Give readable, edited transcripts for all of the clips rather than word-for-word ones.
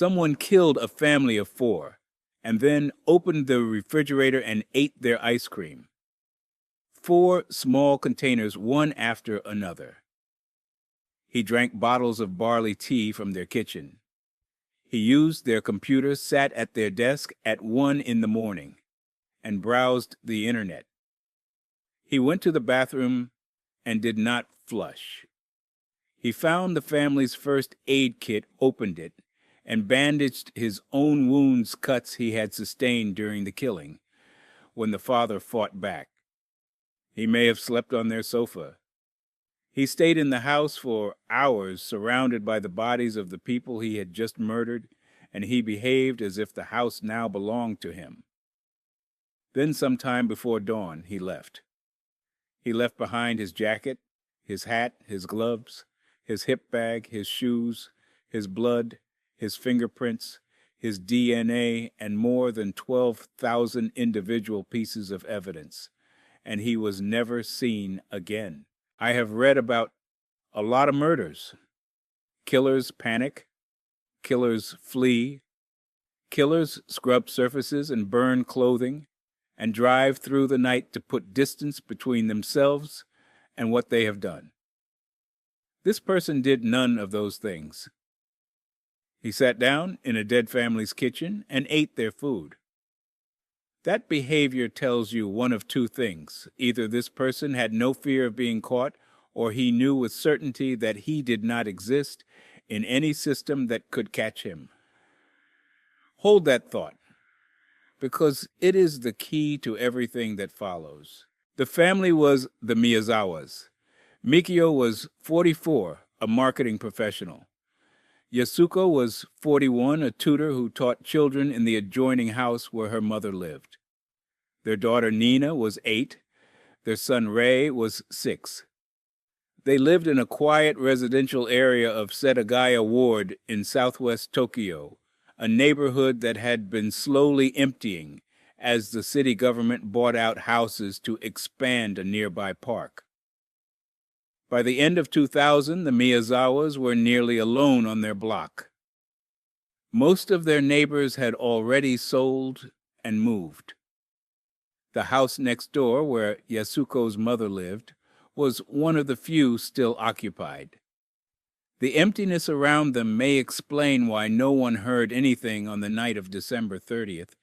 Someone killed a family of 4 and then opened the refrigerator and ate their ice cream. 4 small containers, one after another. He drank bottles of barley tea from their kitchen. He used their computer, sat at their desk at 1 in the morning, and browsed the internet. He went to the bathroom and did not flush. He found the family's first aid kit, opened it, and bandaged his own wounds, cuts he had sustained during the killing, when the father fought back. He may have slept on their sofa. He stayed in the house for hours, surrounded by the bodies of the people he had just murdered, and he behaved as if the house now belonged to him. Then, sometime before dawn, he left. He left behind his jacket, his hat, his gloves, his hip bag, his shoes, his blood, his fingerprints, his DNA, and more than 12,000 individual pieces of evidence, and he was never seen again. I have read about a lot of murders. Killers panic, killers flee, killers scrub surfaces and burn clothing, and drive through the night to put distance between themselves and what they have done. This person did none of those things. He sat down in a dead family's kitchen and ate their food. That behavior tells you one of 2 things. Either this person had no fear of being caught, or he knew with certainty that he did not exist in any system that could catch him. Hold that thought, because it is the key to everything that follows. The family was the Miyazawas. Mikio was 44, a marketing professional. Yasuko was 41, a tutor who taught children in the adjoining house where her mother lived. Their daughter Nina was 8. Their son Rei was 6. They lived in a quiet residential area of Setagaya Ward in southwest Tokyo, a neighborhood that had been slowly emptying as the city government bought out houses to expand a nearby park. By the end of 2000, the Miyazawas were nearly alone on their block. Most of their neighbors had already sold and moved. The house next door, where Yasuko's mother lived, was one of the few still occupied. The emptiness around them may explain why no one heard anything on the night of December 30th,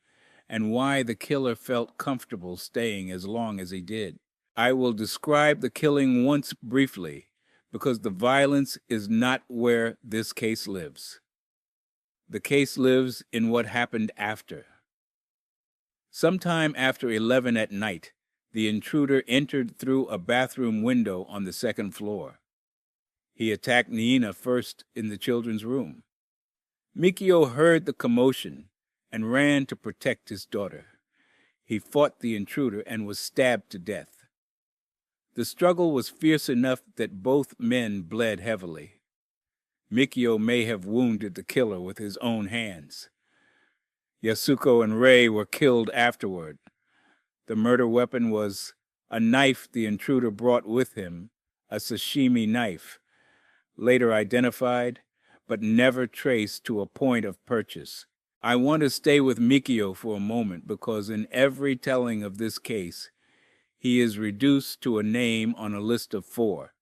and why the killer felt comfortable staying as long as he did. I will describe the killing once briefly, because the violence is not where this case lives. The case lives in what happened after. Sometime after 11 at night, the intruder entered through a bathroom window on the 2nd floor. He attacked Nina first in the children's room. Mikio heard the commotion and ran to protect his daughter. He fought the intruder and was stabbed to death. The struggle was fierce enough that both men bled heavily. Mikio may have wounded the killer with his own hands. Yasuko and Rei were killed afterward. The murder weapon was a knife the intruder brought with him, a sashimi knife, later identified, but never traced to a point of purchase. I want to stay with Mikio for a moment because in every telling of this case, he is reduced to a name on a list of 4.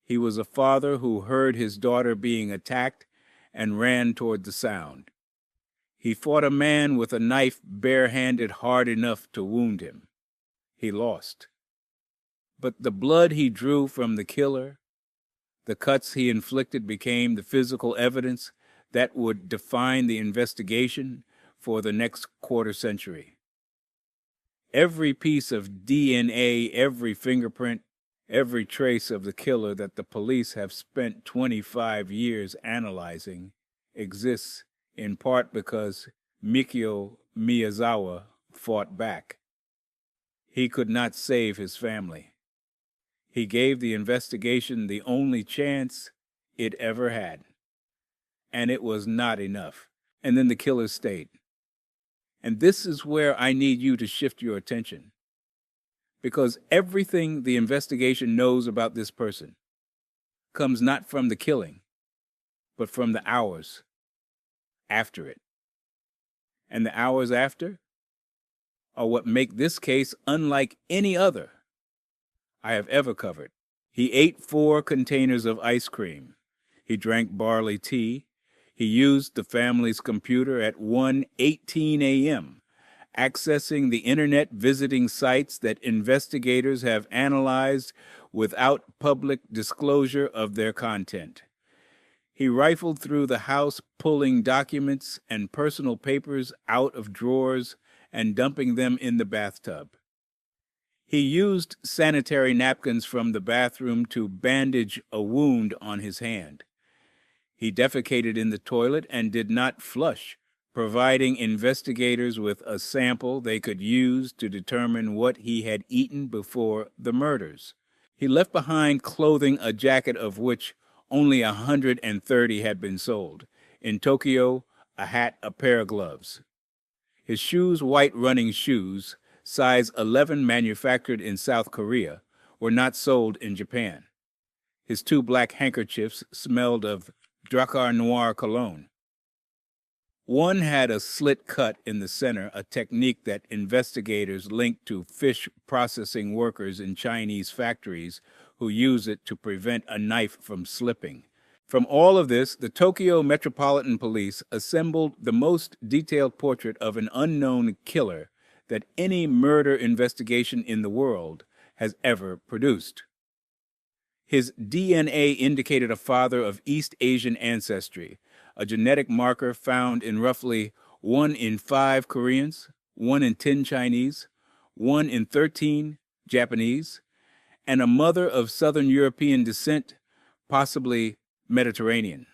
He was a father who heard his daughter being attacked and ran toward the sound. He fought a man with a knife barehanded hard enough to wound him. He lost. But the blood he drew from the killer, the cuts he inflicted became the physical evidence that would define the investigation for the next quarter century. Every piece of DNA, every fingerprint, every trace of the killer that the police have spent 25 years analyzing exists in part because Mikio Miyazawa fought back. He could not save his family. He gave the investigation the only chance it ever had. And it was not enough. And then the killer stayed. And this is where I need you to shift your attention. Because everything the investigation knows about this person comes not from the killing, but from the hours after it. And the hours after are what make this case unlike any other I have ever covered. He ate 4 containers of ice cream. He drank barley tea. He used the family's computer at 1:18 a.m., accessing the internet, visiting sites that investigators have analyzed without public disclosure of their content. He rifled through the house, pulling documents and personal papers out of drawers and dumping them in the bathtub. He used sanitary napkins from the bathroom to bandage a wound on his hand. He defecated in the toilet and did not flush, providing investigators with a sample they could use to determine what he had eaten before the murders. He left behind clothing, a jacket of which only 130 had been sold. In Tokyo, a hat, a pair of gloves. His shoes, white running shoes, size 11, manufactured in South Korea, were not sold in Japan. His 2 black handkerchiefs smelled of Drakkar Noir cologne. One had a slit cut in the center, a technique that investigators linked to fish processing workers in Chinese factories who use it to prevent a knife from slipping. From all of this, the Tokyo Metropolitan Police assembled the most detailed portrait of an unknown killer that any murder investigation in the world has ever produced. His DNA indicated a father of East Asian ancestry, a genetic marker found in roughly 1 in 5 Koreans, 1 in 10 Chinese, 1 in 13 Japanese, and a mother of Southern European descent, possibly Mediterranean.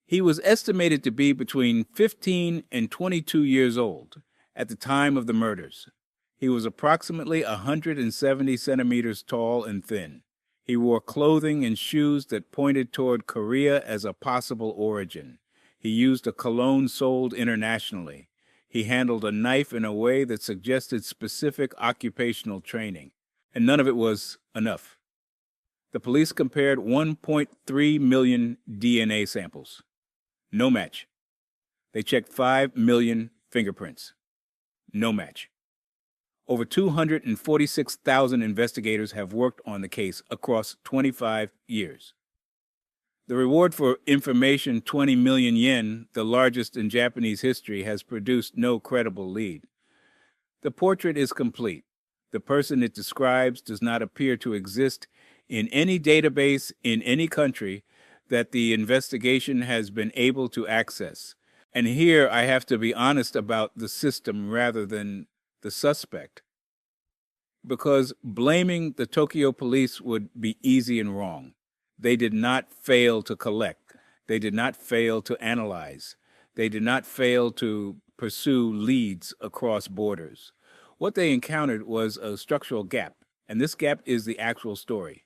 He was estimated to be between 15 and 22 years old at the time of the murders. He was approximately 170 centimeters tall and thin. He wore clothing and shoes that pointed toward Korea as a possible origin. He used a cologne sold internationally. He handled a knife in a way that suggested specific occupational training. And none of it was enough. The police compared 1.3 million DNA samples. No match. They checked 5 million fingerprints. No match. Over 246,000 investigators have worked on the case across 25 years. The reward for information, 20 million yen, the largest in Japanese history, has produced no credible lead. The portrait is complete. The person it describes does not appear to exist in any database in any country that the investigation has been able to access. And here I have to be honest about the system rather than the suspect, because blaming the Tokyo police would be easy and wrong. They did not fail to collect. They did not fail to analyze. They did not fail to pursue leads across borders. What they encountered was a structural gap, and this gap is the actual story.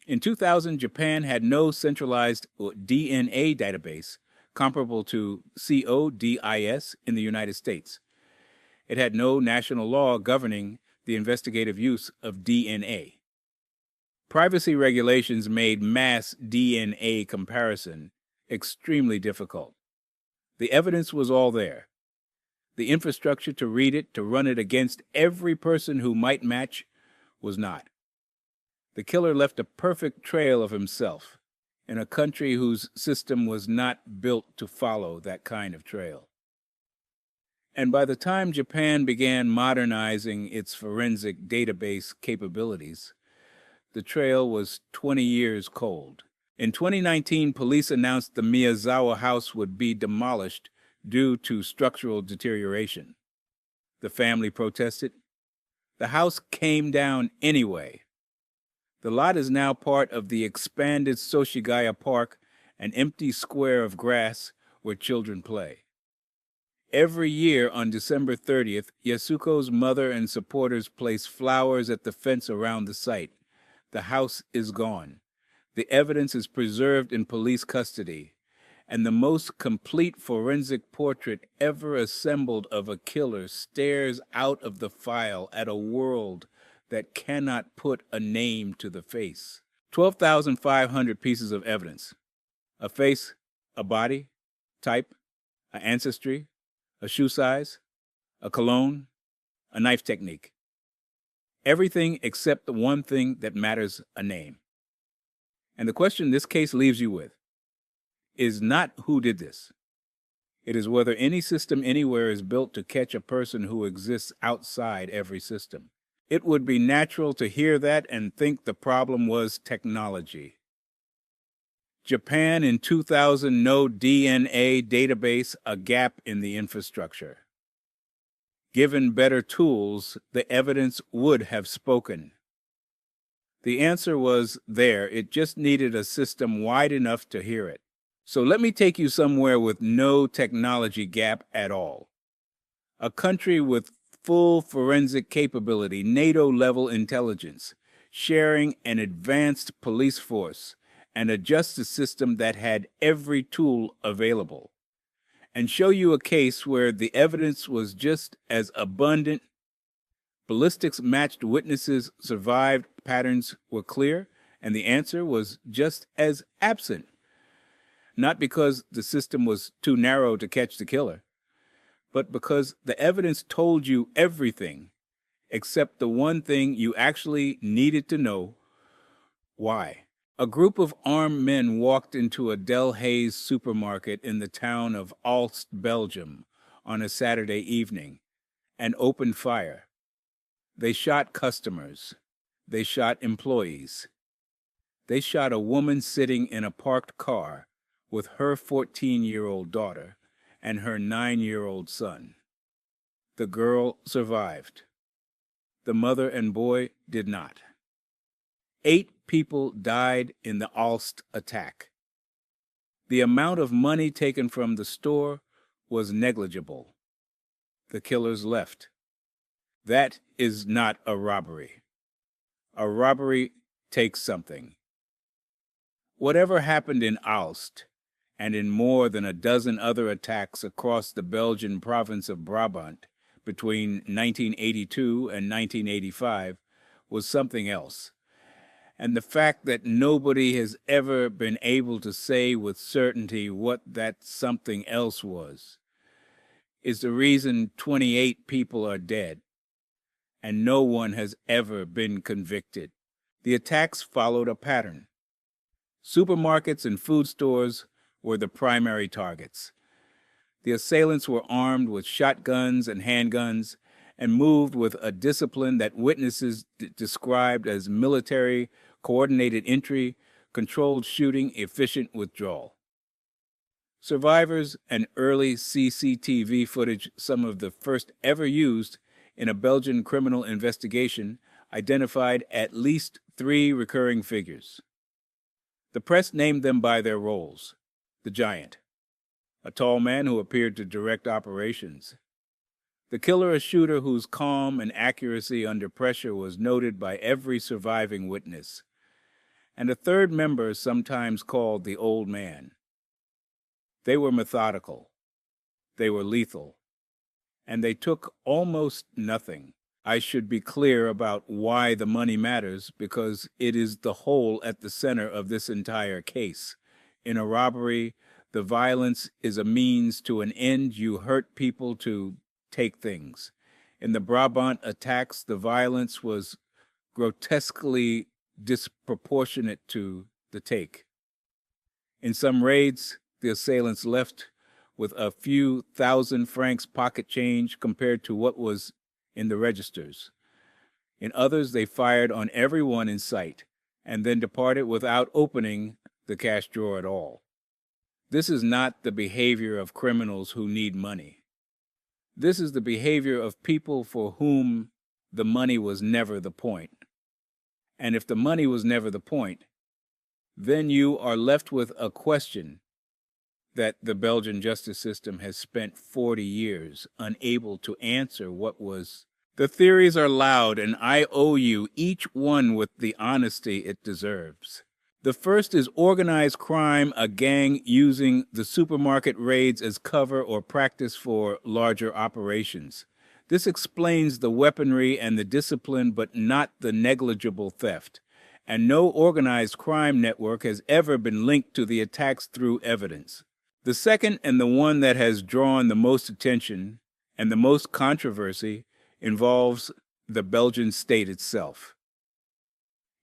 In 2000, Japan had no centralized DNA database comparable to CODIS in the United States. It had no national law governing the investigative use of DNA. Privacy regulations made mass DNA comparison extremely difficult. The evidence was all there. The infrastructure to read it, to run it against every person who might match, was not. The killer left a perfect trail of himself in a country whose system was not built to follow that kind of trail. And by the time Japan began modernizing its forensic database capabilities, the trail was 20 years cold. In 2019, police announced the Miyazawa house would be demolished due to structural deterioration. The family protested. The house came down anyway. The lot is now part of the expanded Soshigaya Park, an empty square of grass where children play. Every year on December 30th, Yasuko's mother and supporters place flowers at the fence around the site. The house is gone. The evidence is preserved in police custody, and the most complete forensic portrait ever assembled of a killer stares out of the file at a world that cannot put a name to the face. 12,500 pieces of evidence. A face, a body, type, an ancestry, a shoe size, a cologne, a knife technique. Everything except the one thing that matters, a name. And the question this case leaves you with is not who did this. It is whether any system anywhere is built to catch a person who exists outside every system. It would be natural to hear that and think the problem was technology. Japan in 2000, no DNA database, a gap in the infrastructure. Given better tools, the evidence would have spoken. The answer was there, it just needed a system wide enough to hear it. So let me take you somewhere with no technology gap at all. A country with full forensic capability, NATO-level intelligence, sharing an advanced police force, and a justice system that had every tool available. And show you a case where the evidence was just as abundant, ballistics matched witnesses survived, patterns were clear, and the answer was just as absent. Not because the system was too narrow to catch the killer, but because the evidence told you everything except the one thing you actually needed to know: why. A group of armed men walked into a Delhaize supermarket in the town of Aalst, Belgium, on a Saturday evening, and opened fire. They shot customers. They shot employees. They shot a woman sitting in a parked car with her 14-year-old daughter and her 9-year-old son. The girl survived. The mother and boy did not. 8 people died in the Aalst attack. The amount of money taken from the store was negligible. The killers left. That is not a robbery. A robbery takes something. Whatever happened in Aalst, and in more than a dozen other attacks across the Belgian province of Brabant between 1982 and 1985, was something else. And the fact that nobody has ever been able to say with certainty what that something else was is the reason 28 people are dead, and no one has ever been convicted. The attacks followed a pattern. Supermarkets and food stores were the primary targets. The assailants were armed with shotguns and handguns and moved with a discipline that witnesses described as military, coordinated entry, controlled shooting, efficient withdrawal. Survivors and early CCTV footage, some of the first ever used in a Belgian criminal investigation, identified at least 3 recurring figures. The press named them by their roles. The giant, a tall man who appeared to direct operations. The killer, a shooter whose calm and accuracy under pressure was noted by every surviving witness. And a third member, sometimes called the old man. They were methodical. They were lethal. And they took almost nothing. I should be clear about why the money matters, because it is the whole at the center of this entire case. In a robbery, the violence is a means to an end. You hurt people to take things. In the Brabant attacks, the violence was grotesquely disproportionate to the take. In some raids, the assailants left with a few thousand francs pocket change compared to what was in the registers. In others, they fired on everyone in sight and then departed without opening the cash drawer at all. This is not the behavior of criminals who need money. This is the behavior of people for whom the money was never the point. And if the money was never the point, then you are left with a question that the Belgian justice system has spent 40 years unable to answer what was. The theories are loud, and I owe you each one with the honesty it deserves. The first is organized crime, a gang using the supermarket raids as cover or practice for larger operations. This explains the weaponry and the discipline, but not the negligible theft. And no organized crime network has ever been linked to the attacks through evidence. The second, and the one that has drawn the most attention and the most controversy, involves the Belgian state itself.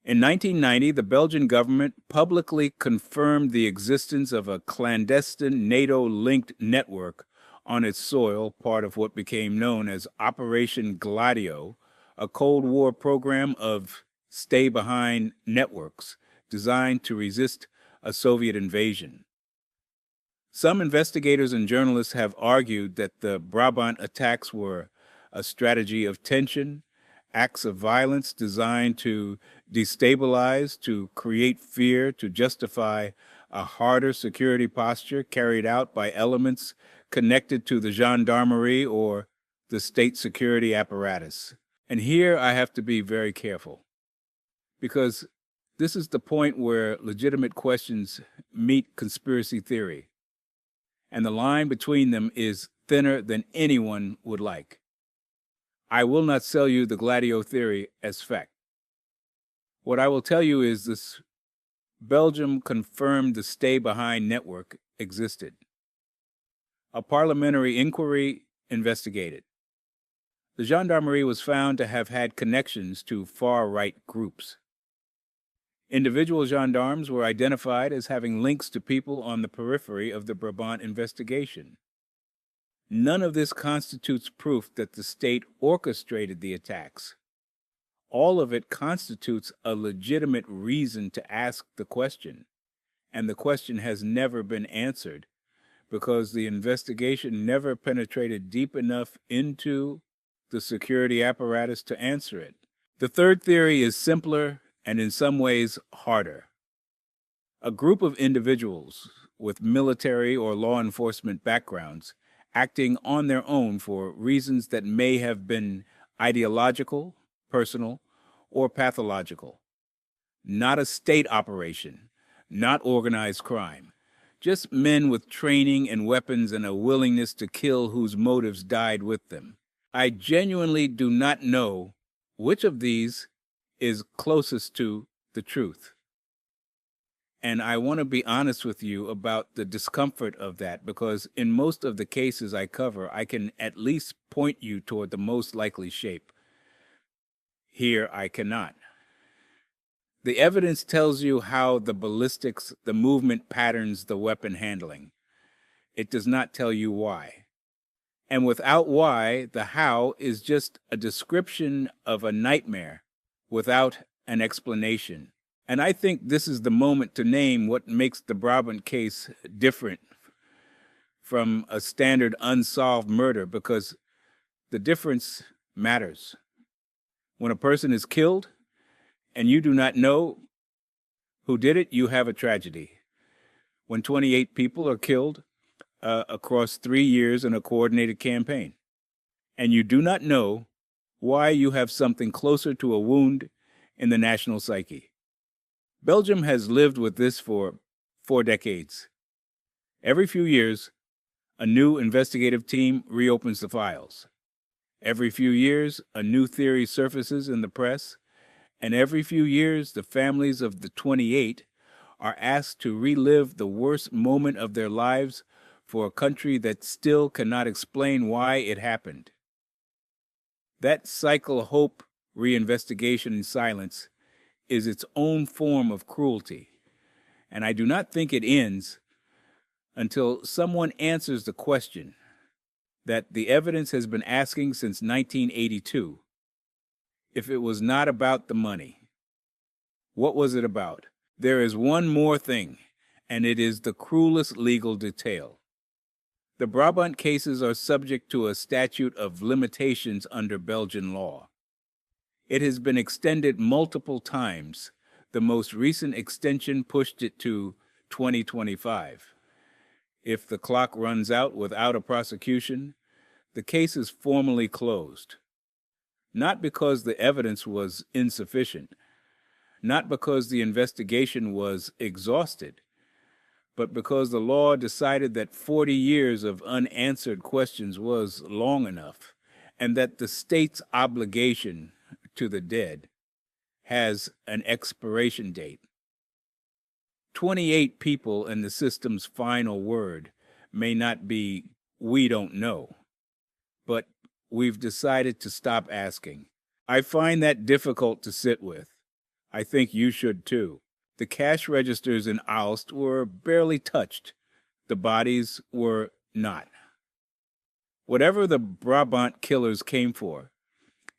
In 1990, the Belgian government publicly confirmed the existence of a clandestine NATO-linked network on its soil, part of what became known as Operation Gladio, a Cold War program of stay-behind networks designed to resist a Soviet invasion. Some investigators and journalists have argued that the Brabant attacks were a strategy of tension, acts of violence designed to destabilize, to create fear, to justify a harder security posture carried out by elements connected to the gendarmerie or the state security apparatus. And here I have to be very careful, because this is the point where legitimate questions meet conspiracy theory, and the line between them is thinner than anyone would like. I will not sell you the Gladio theory as fact. What I will tell you is this: Belgium confirmed the stay-behind network existed. A parliamentary inquiry investigated. The gendarmerie was found to have had connections to far-right groups. Individual gendarmes were identified as having links to people on the periphery of the Brabant investigation. None of this constitutes proof that the state orchestrated the attacks. All of it constitutes a legitimate reason to ask the question, and the question has never been answered because the investigation never penetrated deep enough into the security apparatus to answer it. The third theory is simpler and in some ways harder. A group of individuals with military or law enforcement backgrounds acting on their own for reasons that may have been ideological, personal, or pathological. Not a state operation, not organized crime. Just men with training and weapons and a willingness to kill whose motives died with them. I genuinely do not know which of these is closest to the truth. And I want to be honest with you about the discomfort of that, because in most of the cases I cover, I can at least point you toward the most likely shape. Here I cannot. The evidence tells you how the ballistics, the movement patterns, the weapon handling. It does not tell you why. And without why, the how is just a description of a nightmare without an explanation. And I think this is the moment to name what makes the Brabant case different from a standard unsolved murder, because the difference matters. When a person is killed and you do not know who did it, you have a tragedy. When 28 people are killed across 3 years in a coordinated campaign, and you do not know why, you have something closer to a wound in the national psyche. Belgium has lived with this for 4 decades. Every few years, a new investigative team reopens the files. Every few years, a new theory surfaces in the press, and every few years, the families of the 28 are asked to relive the worst moment of their lives for a country that still cannot explain why it happened. That cycle of hope, reinvestigation, and silence is its own form of cruelty, and I do not think it ends until someone answers the question that the evidence has been asking since 1982. If it was not about the money, what was it about? There is one more thing, and it is the cruelest legal detail. The Brabant cases are subject to a statute of limitations under Belgian law. It has been extended multiple times. The most recent extension pushed it to 2025. If the clock runs out without a prosecution, the case is formally closed. Not because the evidence was insufficient, not because the investigation was exhausted, but because the law decided that 40 years of unanswered questions was long enough, and that the state's obligation to the dead has an expiration date. 28 people in the system's final word may not be we don't know, but we've decided to stop asking. I find that difficult to sit with. I think you should too. The cash registers in Aalst were barely touched. The bodies were not. Whatever the Brabant killers came for,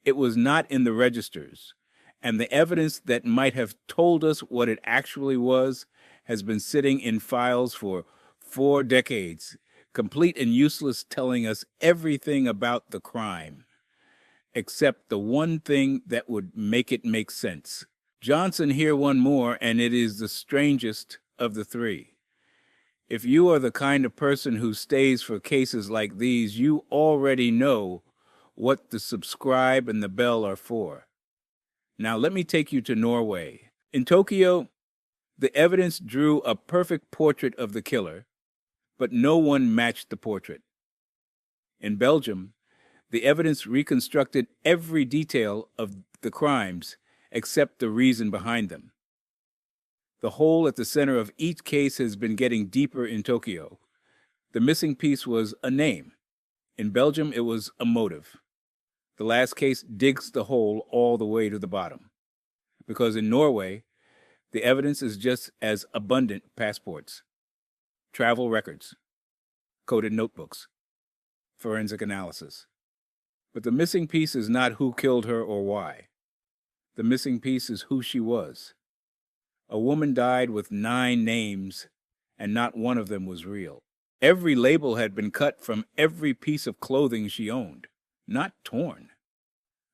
it was not in the registers, and the evidence that might have told us what it actually was has been sitting in files for 4 decades, complete and useless, telling us everything about the crime, except the one thing that would make it make sense. Johnson here one more, and it is the strangest of the three. If you are the kind of person who stays for cases like these, you already know what the subscribe and the bell are for. Now let me take you to Norway. In Tokyo, the evidence drew a perfect portrait of the killer, but no one matched the portrait. In Belgium, the evidence reconstructed every detail of the crimes except the reason behind them. The hole at the center of each case has been getting deeper in Tokyo. The missing piece was a name. In Belgium, it was a motive. The last case digs the hole all the way to the bottom. Because in Norway, the evidence is just as abundant: passports, travel records, coded notebooks, forensic analysis. But the missing piece is not who killed her or why. The missing piece is who she was. A woman died with 9 names, and not one of them was real. Every label had been cut from every piece of clothing she owned, not torn.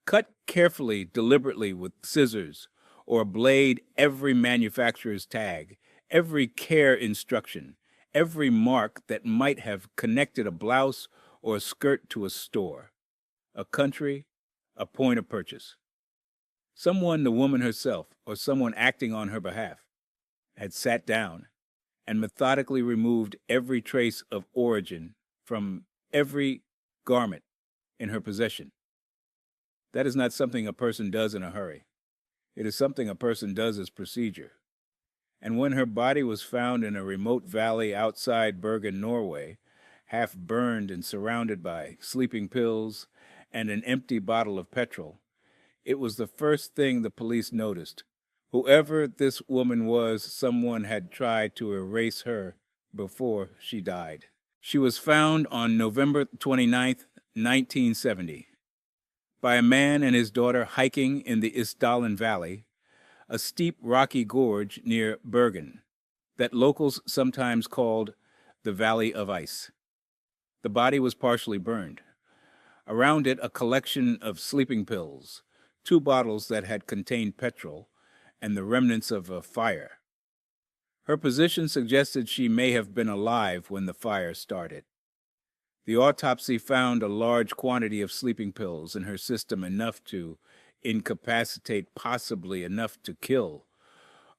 Cut carefully, deliberately with scissors, or a blade every manufacturer's tag, every care instruction, every mark that might have connected a blouse or a skirt to a store, a country, a point of purchase. Someone, the woman herself, or someone acting on her behalf, had sat down and methodically removed every trace of origin from every garment in her possession. That is not something a person does in a hurry. It is something a person does as procedure. And when her body was found in a remote valley outside Bergen, Norway, half burned and surrounded by sleeping pills and an empty bottle of petrol, it was the first thing the police noticed. Whoever this woman was, someone had tried to erase her before she died. She was found on November 29th, 1970, by a man and his daughter hiking in the Isdalen Valley, a steep rocky gorge near Bergen, that locals sometimes called the Valley of Ice. The body was partially burned. Around it, a collection of sleeping pills, 2 bottles that had contained petrol, and the remnants of a fire. Her position suggested she may have been alive when the fire started. The autopsy found a large quantity of sleeping pills in her system, enough to incapacitate, possibly enough to kill,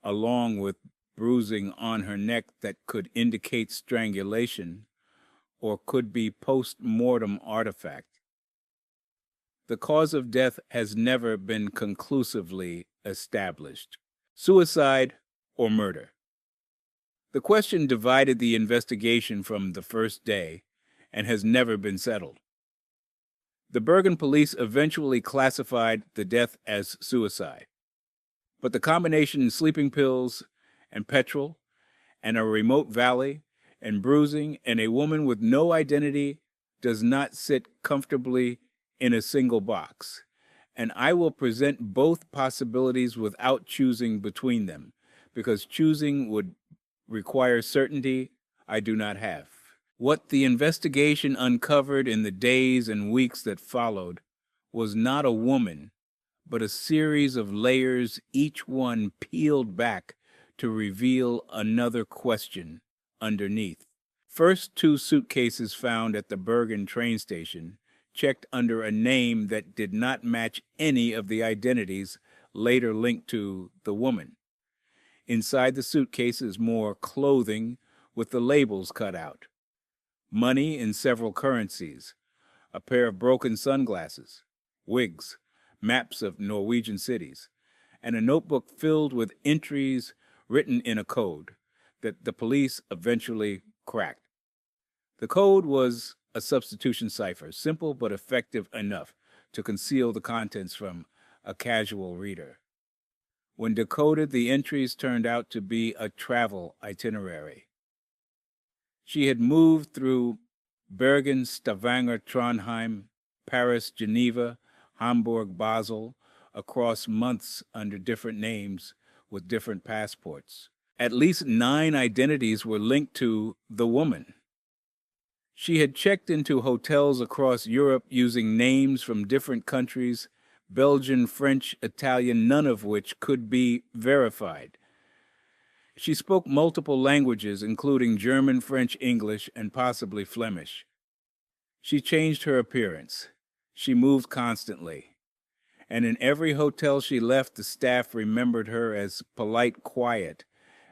along with bruising on her neck that could indicate strangulation or could be post-mortem artifact. The cause of death has never been conclusively established: suicide or murder. The question divided the investigation from the first day and has never been settled. The Bergen police eventually classified the death as suicide, but the combination of sleeping pills and petrol and a remote valley and bruising and a woman with no identity does not sit comfortably in a single box, and I will present both possibilities without choosing between them, because choosing would require certainty I do not have. What the investigation uncovered in the days and weeks that followed was not a woman, but a series of layers, each one peeled back to reveal another question underneath. First, 2 suitcases found at the Bergen train station, checked under a name that did not match any of the identities later linked to the woman. Inside the suitcases, more clothing with the labels cut out, money in several currencies, a pair of broken sunglasses, wigs, maps of Norwegian cities, and a notebook filled with entries written in a code that the police eventually cracked. The code was a substitution cipher, simple but effective enough to conceal the contents from a casual reader. When decoded, the entries turned out to be a travel itinerary. She had moved through Bergen, Stavanger, Trondheim, Paris, Geneva, Hamburg, Basel, across months under different names with different passports. At least 9 identities were linked to the woman. She had checked into hotels across Europe using names from different countries, Belgian, French, Italian, none of which could be verified. She spoke multiple languages, including German, French, English, and possibly Flemish. She changed her appearance. She moved constantly. And in every hotel she left, the staff remembered her as polite, quiet,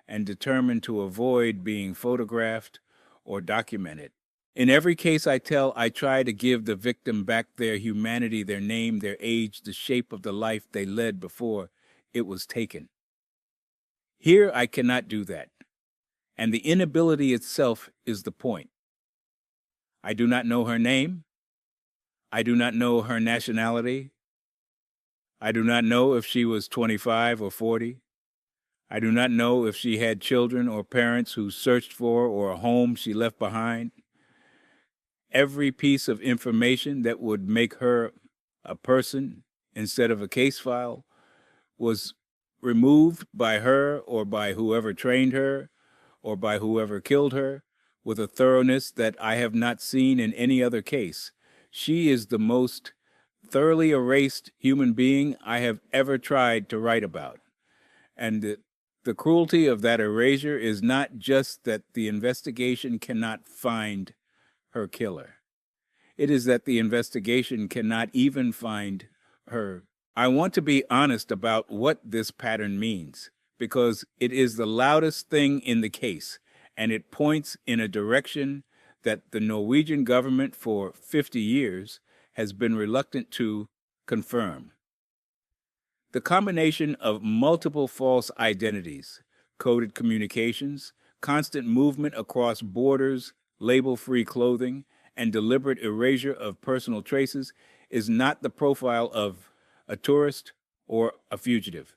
and determined to avoid being photographed or documented. In every case I tell, I try to give the victim back their humanity, their name, their age, the shape of the life they led before it was taken. Here I cannot do that, and the inability itself is the point. I do not know her name. I do not know her nationality. I do not know if she was 25 or 40. I do not know if she had children or parents who searched for or a home she left behind. Every piece of information that would make her a person instead of a case file was removed by her or by whoever trained her or by whoever killed her with a thoroughness that I have not seen in any other case. She is the most thoroughly erased human being I have ever tried to write about. And the cruelty of that erasure is not just that the investigation cannot find her killer. It is that the investigation cannot even find her. I want to be honest about what this pattern means, because it is the loudest thing in the case, and it points in a direction that the Norwegian government for 50 years has been reluctant to confirm. The combination of multiple false identities, coded communications, constant movement across borders, label-free clothing, and deliberate erasure of personal traces is not the profile of a tourist or a fugitive.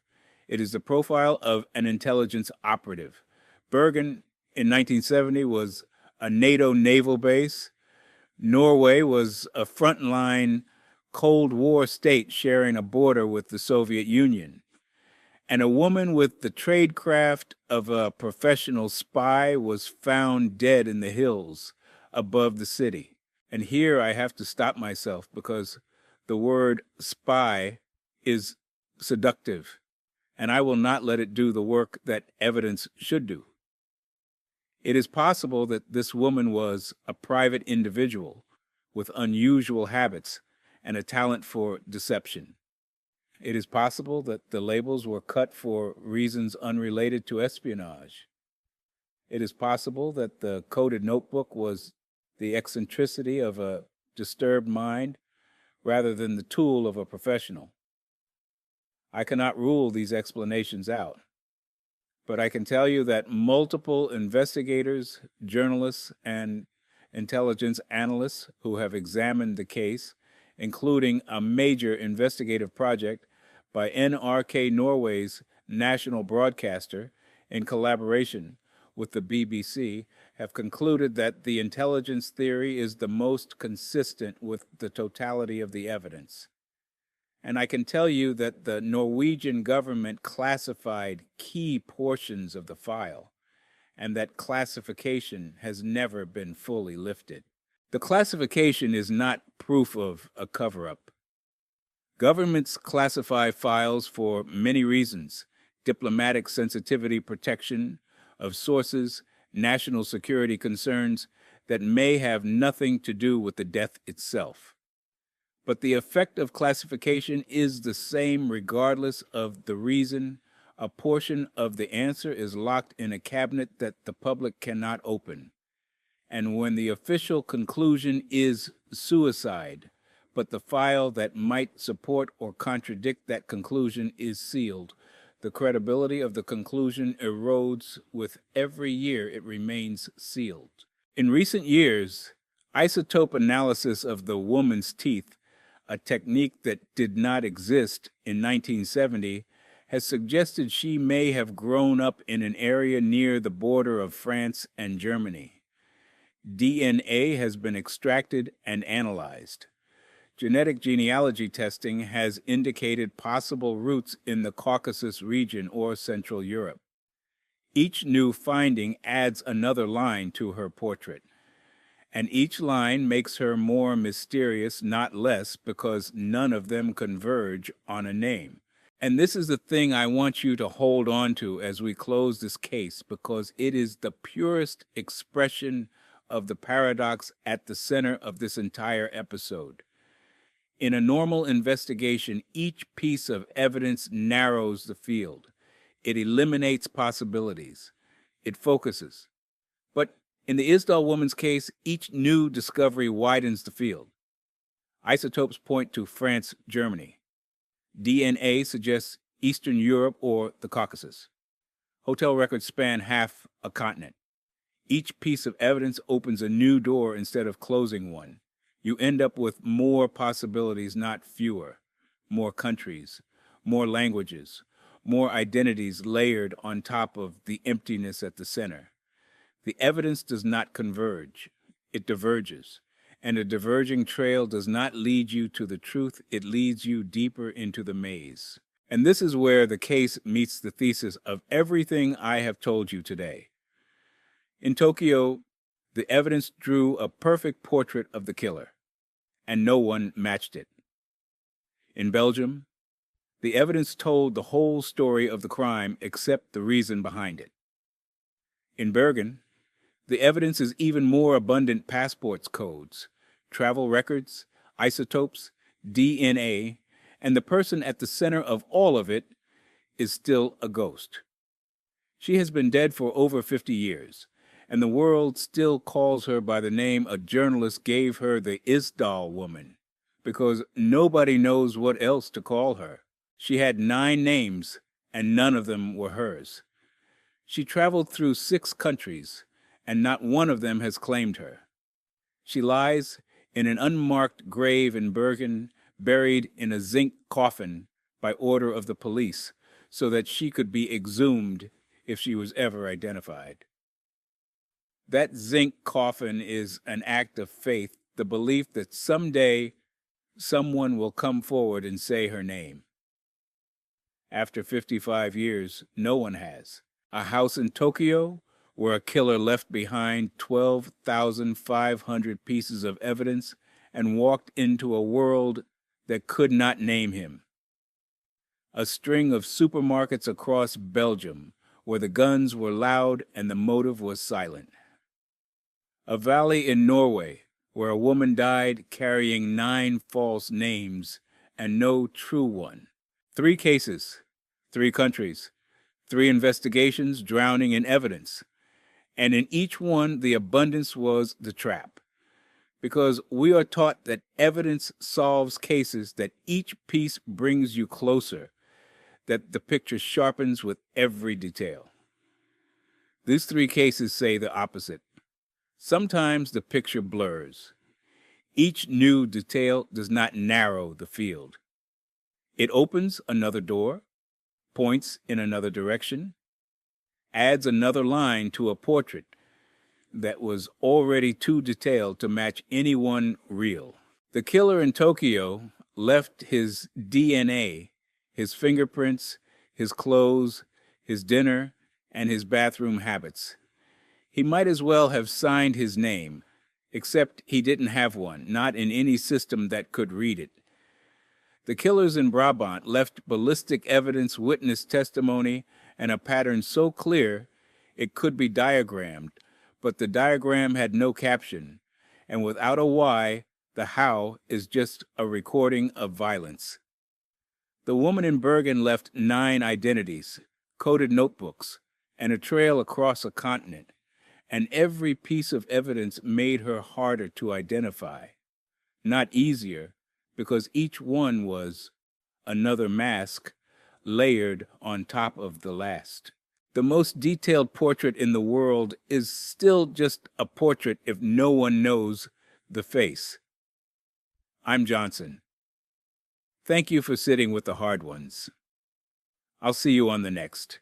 It is the profile of an intelligence operative. Bergen in 1970 was a NATO naval base. Norway was a frontline Cold War state sharing a border with the Soviet Union. And a woman with the tradecraft of a professional spy was found dead in the hills above the city. And here I have to stop myself because the word spy is seductive, and I will not let it do the work that evidence should do. It is possible that this woman was a private individual with unusual habits and a talent for deception. It is possible that the labels were cut for reasons unrelated to espionage. It is possible that the coded notebook was the eccentricity of a disturbed mind rather than the tool of a professional. I cannot rule these explanations out, but I can tell you that multiple investigators, journalists, and intelligence analysts who have examined the case, including a major investigative project by NRK Norway's national broadcaster in collaboration with the BBC, have concluded that the intelligence theory is the most consistent with the totality of the evidence. And I can tell you that the Norwegian government classified key portions of the file, and that classification has never been fully lifted. The classification is not proof of a cover-up. Governments classify files for many reasons: diplomatic sensitivity, protection of sources, national security concerns that may have nothing to do with the death itself. But the effect of classification is the same regardless of the reason. A portion of the answer is locked in a cabinet that the public cannot open. And when the official conclusion is suicide, but the file that might support or contradict that conclusion is sealed, the credibility of the conclusion erodes with every year it remains sealed. In recent years, isotope analysis of the woman's teeth, a technique that did not exist in 1970, has suggested she may have grown up in an area near the border of France and Germany. DNA has been extracted and analyzed. Genetic genealogy testing has indicated possible roots in the Caucasus region or Central Europe. Each new finding adds another line to her portrait, and each line makes her more mysterious, not less, because none of them converge on a name. And this is the thing I want you to hold on to as we close this case, because it is the purest expression of the paradox at the center of this entire episode. In a normal investigation, each piece of evidence narrows the field. It eliminates possibilities. It focuses. But in the Isdal woman's case, each new discovery widens the field. Isotopes point to France, Germany. DNA suggests Eastern Europe or the Caucasus. Hotel records span half a continent. Each piece of evidence opens a new door instead of closing one. You end up with more possibilities, not fewer. More countries, more languages, more identities layered on top of the emptiness at the center. The evidence does not converge, it diverges. And a diverging trail does not lead you to the truth, it leads you deeper into the maze. And this is where the case meets the thesis of everything I have told you today. In Tokyo, the evidence drew a perfect portrait of the killer, and no one matched it. In Belgium, the evidence told the whole story of the crime except the reason behind it. In Bergen, the evidence is even more abundant: passports codes, travel records, isotopes, DNA, and the person at the center of all of it is still a ghost. She has been dead for over 50 years, and the world still calls her by the name a journalist gave her, the Isdal woman, because nobody knows what else to call her. She had 9 names, and none of them were hers. She traveled through 6 countries, and not one of them has claimed her. She lies in an unmarked grave in Bergen, buried in a zinc coffin by order of the police, so that she could be exhumed if she was ever identified. That zinc coffin is an act of faith, the belief that someday someone will come forward and say her name. After 55 years, no one has. A house in Tokyo where a killer left behind 12,500 pieces of evidence and walked into a world that could not name him. A string of supermarkets across Belgium where the guns were loud and the motive was silent. A valley in Norway where a woman died carrying 9 false names and no true one. 3 cases, 3 countries, 3 investigations drowning in evidence. And in each one, the abundance was the trap. Because we are taught that evidence solves cases, that each piece brings you closer, that the picture sharpens with every detail. These 3 cases say the opposite. Sometimes the picture blurs. Each new detail does not narrow the field. It opens another door, points in another direction, adds another line to a portrait that was already too detailed to match anyone real. The killer in Tokyo left his DNA, his fingerprints, his clothes, his dinner, and his bathroom habits. He might as well have signed his name, except he didn't have one, not in any system that could read it. The killers in Brabant left ballistic evidence, witness testimony, and a pattern so clear it could be diagrammed, but the diagram had no caption, and without a why, the how is just a recording of violence. The woman in Bergen left 9 identities, coded notebooks, and a trail across a continent, and every piece of evidence made her harder to identify. Not easier, because each one was another mask layered on top of the last. The most detailed portrait in the world is still just a portrait if no one knows the face. I'm Johnson. Thank you for sitting with the hard ones. I'll see you on the next.